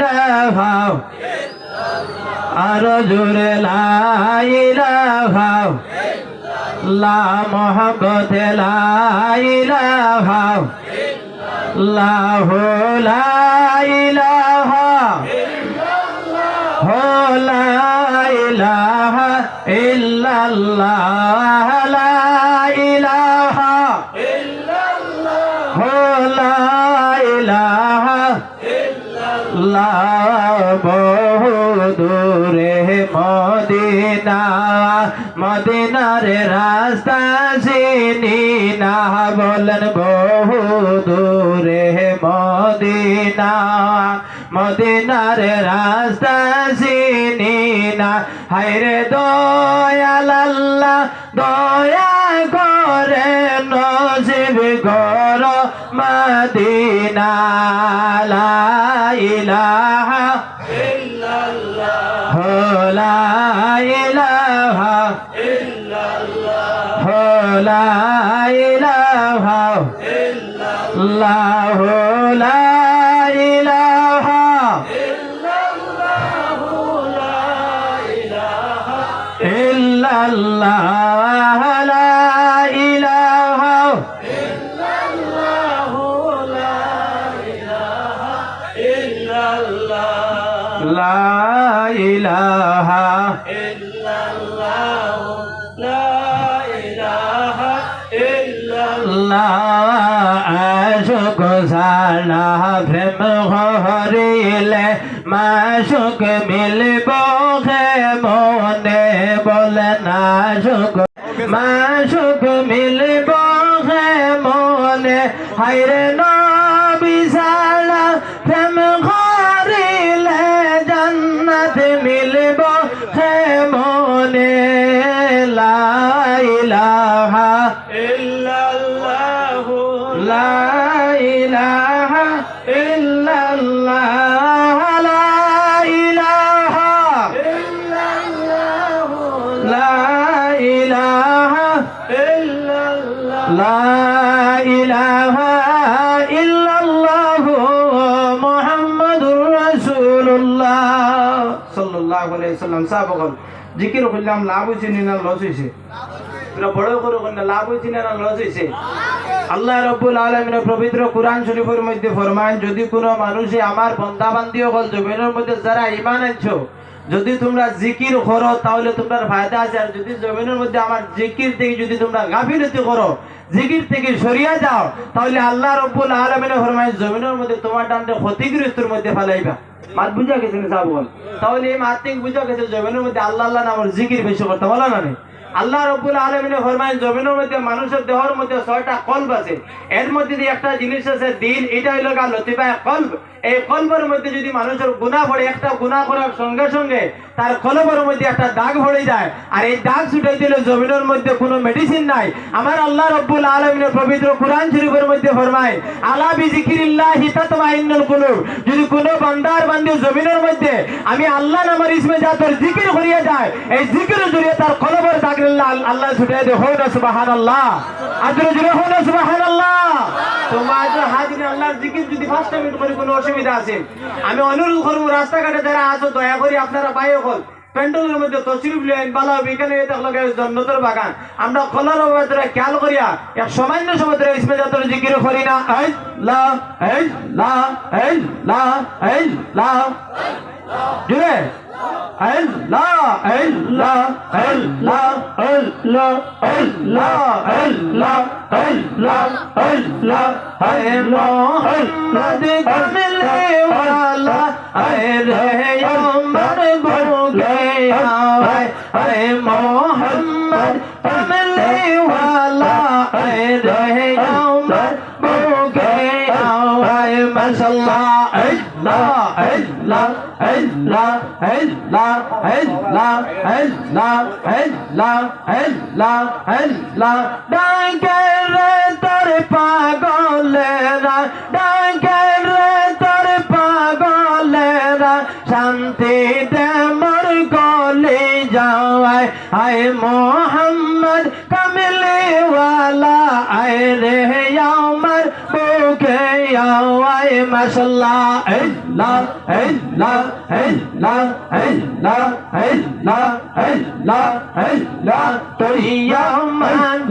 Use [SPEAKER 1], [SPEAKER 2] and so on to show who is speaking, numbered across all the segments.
[SPEAKER 1] ইলাহা আর জোরে লা ইলাহা লা মুহাম্মদ লা ইলাহা লাহু লা ইলাহা হো লা ইলাহা ইল্লাল্লাহ লা ইলাহা ইল্লাল্লাহ হো লা ইলাহা ইল্লাল্লাহ বহু দূরে মদিনা মদিনার রাস্তা চিনি না বলেন বহু দূরে মদিনা মদিনার রাস্তা চিনি না হায়রে দয়াল আল্লাহ দয়া করে নসিব কর মদিনা লা ইলাহা ইল্লাল্লাহ লা ইলাহা ইল্লাল্লাহ লা ইলাহা ইল্লাল্লাহ লা ইলাহা ইল্লাল্লাহ লা ইলাহা ইল্লাল্লাহ লা ইলাহা ইল্লাল্লাহ লা ইলাহা ইল্লাল্লাহ লা ইলাহা ইল্লাল্লাহ লা ইলাহা ইল্লাল্লাহ আশুক সানা প্রেম হরিলে মাশুক মিলব হে মনে বলেন আশুক মাশুক মিলব হে মনে হায়রে নবী সালা প্রেম হরিলে জান্নাত মিলব হে মনে লা ইলাহা ইল্লাল্লাহ লা ইলাহা ইল্লাল্লাহ লা ইলাহা ইল্লাল্লাহ লা ইলাহা ইল্লাল্লাহ লা ইলাহা ইল্লাল্লাহ মুহাম্মাদুর রাসূলুল্লাহ সাল্লাল্লাহু আলাইহি ওয়াসাল্লাম সাহাবাগণ জিকির করলাম লাভ হইছে না লস হইছে তোরা বড় করে কোন লাভ হইছে না লস হইছে আল্লাহ রাব্বুল আলামিনের পবিত্র কোরআন শরীফের মধ্যে ফরমান যদি কোনো মানুষে আমার বান্দা বান্দি হল জমিনের মধ্যে যারা ঈমান আনছো যদি তোমরা জিকির করো তাহলে তোমার ফায়দা আছে আর যদি জমিনের মধ্যে আমার জিকির থেকে যদি তোমরা গাফিলতি করো জিকির থেকে সরিয়া যাও তাহলে আল্লাহ রাব্বুল আলামিনের ফরমান জমিনের মধ্যে তোমার ডান্ডে ক্ষতিগ্রস্তের মধ্যে ফেলাইবা মাত বুঝা গেছেন সাহাবগণ তাহলে এই মাত থেকে বুঝা গেছে জমিনের মধ্যে আল্লাহ আল্লাহ নামের জিকির বেশি করতে বলা না আল্লাহ রাব্বুল আলামিনের ফরমান জমিনের মধ্যে মানুষের দেহের মধ্যে 6টা কলব আছে এর মধ্যে দিয়ে একটা জিনিস আছে দিল এটা হলো গা লতিফা কলব এই কলবের মধ্যে যদি মানুষের গুনাহ পড়ে একটা গুনাহ করার সঙ্গে সঙ্গে তার কলবের মধ্যে একটা দাগ পড়ে যায় আর এই দাগ ছুটাই দিলে জমিনের মধ্যে কোনো মেডিসিন নাই আমার আল্লাহ রাব্বুল আলামিনের পবিত্র কোরআন শরীফের মধ্যে ফরমায় আলা বিজিকিরিল্লাহি তাতমাইন্নুল কুলুব যদি কোনো বান্দার বান্দি জমিনের মধ্যে আমি আল্লাহ নামের ইসমে জাতের জিকির করিয়া যায় এই জিকিরের জরিয়ে তার কলবের দাগ আল্লাহ ছুটাই দেয় হয় না সুবহানাল্লাহ আজরে জুরে হয় না সুবহানাল্লাহ তোমার হাজির আল্লাহর জিকির যদি 5 মিনিট করে কোনো অসুবিধা আছে আমি অনুরোধ করব রাস্তাঘাটে যারা আছো দয়া করে আপনারা বাইরে হল প্যান্ডেলের মধ্যে তশরিফ লিয়েন ভালো বিকালে দেখলে জান্নাতের বাগান আমরা খোলার অবস্থায় খেয়াল করিয়া এক সামান্য সময় ধরে ইসমে জাতের জিকির করি না আল্লাহ আল্লাহ আল্লাহ আল্লাহ জুরে আল্লাহ আল্লাহ আল্লাহ আল্লাহ আল্লাহ আল্লাহ আল্লাহ আল্লাহ হে মোহাম্মদ কামলে ওয়ালা হে আমার বুকে আয় হে মোহাম্মদ কামলে ওয়ালা হে আমার বুকে আয় মাশাআল্লাহ আল্লাহ আল্লাহ আল্লাহ আল্লাহ আল্লাহ আল্লাহ আল্লাহ আল্লাহ আল্লাহ ডাকে রে তোর পাগলেরা ডাকে রে তোর পাগলেরা শান্তি দে মোর গলে যাওয়ায় আয় মোহাম্মদ मोहम्मद कमले वाला आए रे यामर बुके आए माशाल्लाह अल्लाह अल्लाह अल्लाह अल्लाह अल्लाह अल्लाह अल्लाह तो यामन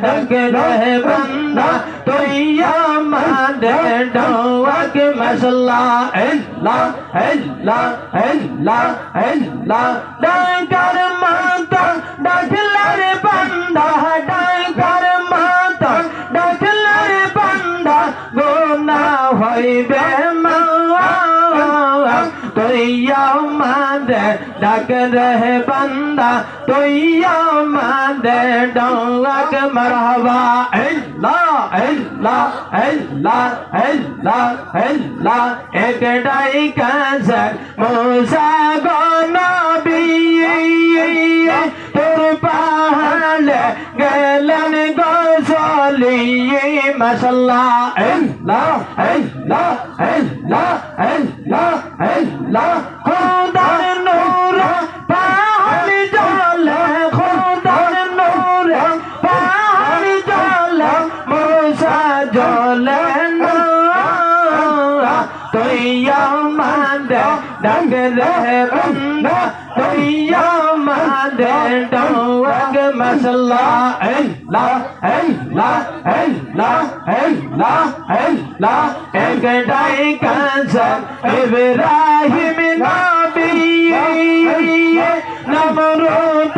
[SPEAKER 1] डग रहे बंदा तो यामन डग माशाल्लाह अल्लाह अल्लाह अल्लाह अल्लाह डाकर माता डाकलर बंदा डाकर माता डाकलर बंदा गोना होइबे तो यामन डाक रहे बंदा तो यामन डग मरहबा अल्लाह अल्लाह अल्लाह अल्लाह अल्लाह एक डाई कंसर मूसा गो नबी तुर पहाड़ गलन गो सोली माशाल्लाह अल्लाह अल्लाह अल्लाह अल्लाह अल्लाह खुदा नूर पहाड़ जले खुदा नूर पहाड़ जले मूसा जले तो यामन डग रहे बंदा तो यामन डग माशाल्लाह अल्लाह अल्लाह अल्लाह अल्लाह अल्लाह एक डाई कंसर इब्राहिम नबी नमरूद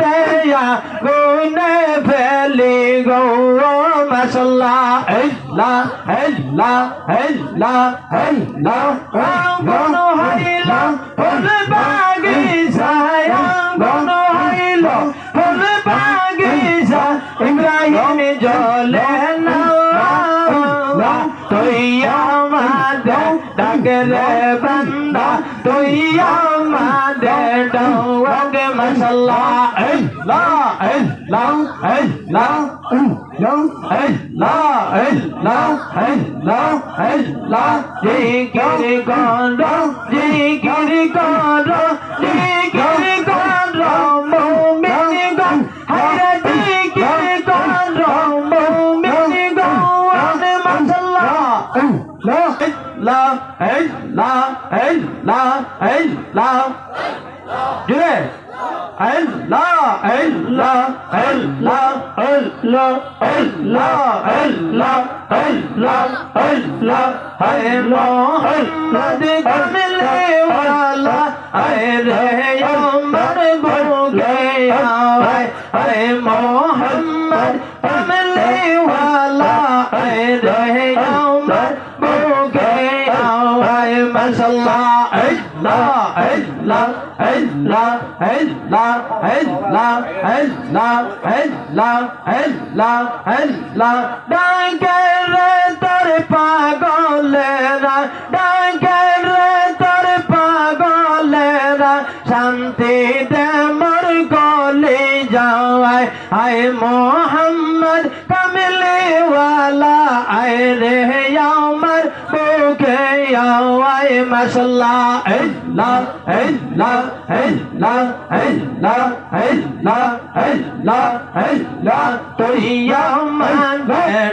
[SPEAKER 1] या गुने फैली गो माशाल्लाह अल्लाह अल्लाह अल्लाह अल्लाह गोनो हाइलो फुल बागीचा गोनो हाइलो फुल बागीचा इब्राहिम जोले ना तो यामन डग रहे बंदा तो यामन डग माशाल्लाह अल्लाह अल्लाह अल्लाह अल्लाह अल्लाह अल्लाह अल्लाह जिक्र करो जिक्र करो जिक्र करो मोमिन गण हर जिक्र करो मोमिन गण माशाल्लाह अल्लाह अल्लाह अल्लाह अल्लाह जुरे अल्लाह अल्लाह अल्लाह अल्लाह अल्लाह अल्लाह अल्लाह अल्लाह है मोहम्मद कमले वाला है रे यामर बुके है मोहम्मद कमले वाला है रे यामर बुके माशाल्लाह अल्लाह अल्लाह अल्लाह अल्लाह अल्लाह अल्लाह अल्लाह अल्लाह अल्लाह डाकर तर पागलेरा डाकर तर पागलेरा शांति दे मोर गले जाए आए मोहम्मद कमले वाला आए रे यामर बुके आए माशाल्लाह अल्लाह अल्लाह अल्लाह अल्लाह अल्लाह अल्लाह अल्लाह तो यामन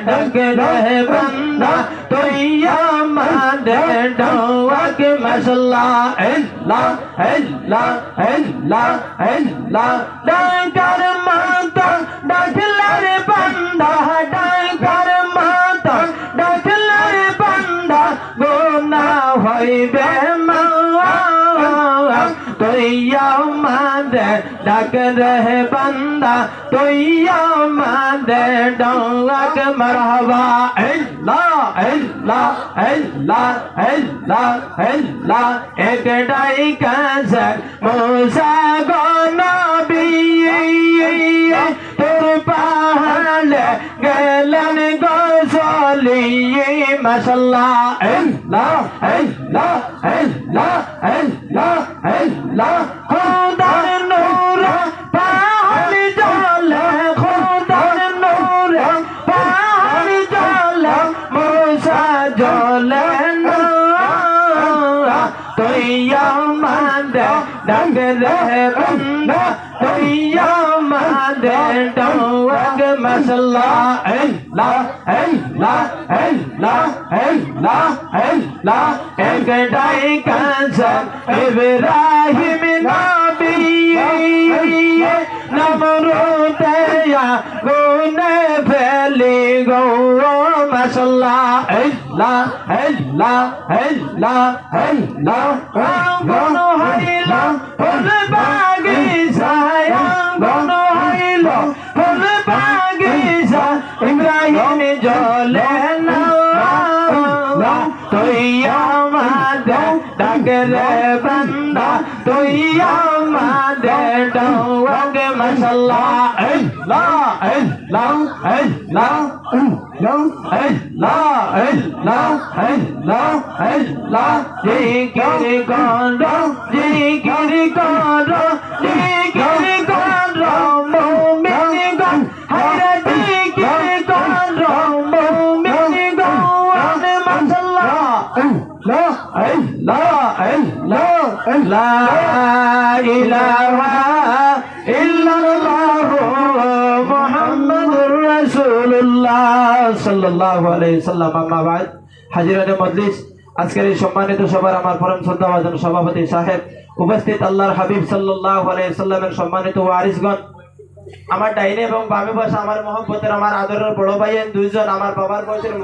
[SPEAKER 1] डग रहे बंदा तो यामन डग माशाल्लाह अल्लाह अल्लाह अल्लाह अल्लाह डाकर माता डाकलर बंदा डाकर माता डाकलर बंदा गोना होइबे तो यामन डग रहे बंदा तो यामन डग मरहबा अल्लाह अल्लाह अल्लाह अल्लाह अल्लाह एक डाई कंसर मूसा गो नबी तुर पहाड़ गलन गो सोली माशाल्लाह अल्लाह अल्लाह अल्लाह अल्लाह अल्लाह खुदा नूर पहाड़ जले खुदा नूर पहाड़ जले मूसा जले तो यामन ডাক রে বান্দা তুই আমাদের ডাক মাশাআল্লাহ আল্লাহ আল্লাহ আল্লাহ আল্লাহ আল্লাহ একটাই কাসম ইব্রাহিম নবী নমরুদ গুনে ফেলি গো মাশাআল্লাহ আল্লাহ আল্লাহ আল্লাহ আল্লাহ গণ হইল ফুল বাগিচায় গণ হইল ফুল বাগিচা ইব্রাহিম জ্বলে না তুই আমাদের ডাক রে বান্দা তুই আমাদের ডাক মাশাআল্লাহ আল্লাহ আল্লাহ আল্লাহ আল্লাহ আল্লাহ আল্লাহ আল্লাহ জিকির করো জিকির করো জিকির করো মুমিনগণ হায়রে জিকির করো মুমিনগণ মাশাআল্লাহ আল্লাহ আল্লাহ আল্লাহ লা ইলাহা ইল্লাল্লাহু মুহাম্মাদুর রাসূলুল্লাহ সাল্লাল্লাহু আলাইহি সাল্লাম। আম্মা বাদ, হাজিরানে মজলিস, আজকের এই সম্মানিত সভার আমার পরম শ্রদ্ধাভাজন সভাপতি সাহেব, উপস্থিত আল্লাহর হাবিব সাল্লাল্লাহু আলাইহি সাল্লামের সম্মানিত ওয়ারিসগণ, আমার ডাইনে এবং বামে বসা আমার মহব্বতের আমার আদরের বড় ভাইয়ের দুইজন, আমার বাবার বয়সের